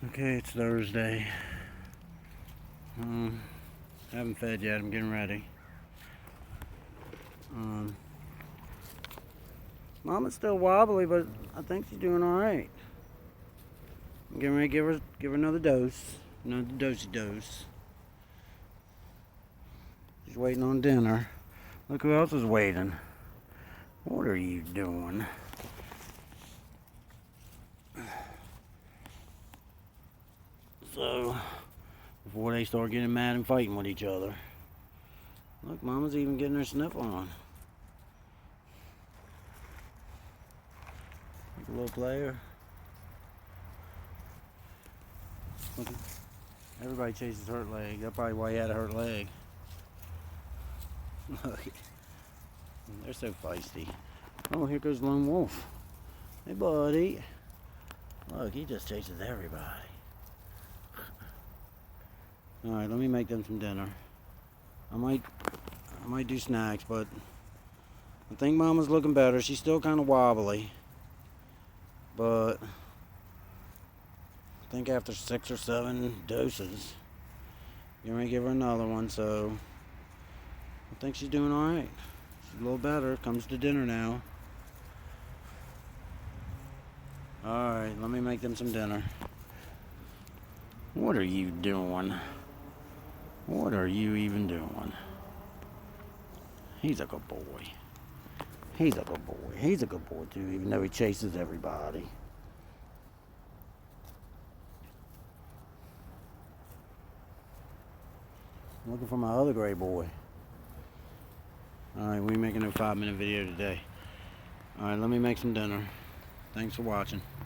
Okay, it's Thursday. Haven't fed yet. I'm getting ready. Mama's still wobbly, but I think she's doing all right. I'm getting ready to give her another dose, another dosey dose. She's waiting on dinner. Look who else is waiting. What are you doing? So, before they start getting mad and fighting with each other. Look, Mama's even getting her sniff on. Like a little player. Look, everybody chases hurt leg. That's probably why he had a hurt leg. Look, they're so feisty. Oh, here goes Lone Wolf. Hey, buddy. Look, he just chases everybody. Alright, let me make them some dinner. I might do snacks, but I think Mama's looking better. She's still kind of wobbly, but I think after 6 or 7 doses, you're gonna give her another one. So I think she's doing all right. She's a little better. Comes to dinner now. All right, let me make them some dinner. What are you doing? What are you even doing? He's a good boy. He's a good boy. He's a good boy too, even though he chases everybody. I'm looking for my other gray boy. Alright, we're making a 5-minute video today. Alright, let me make some dinner. Thanks for watching.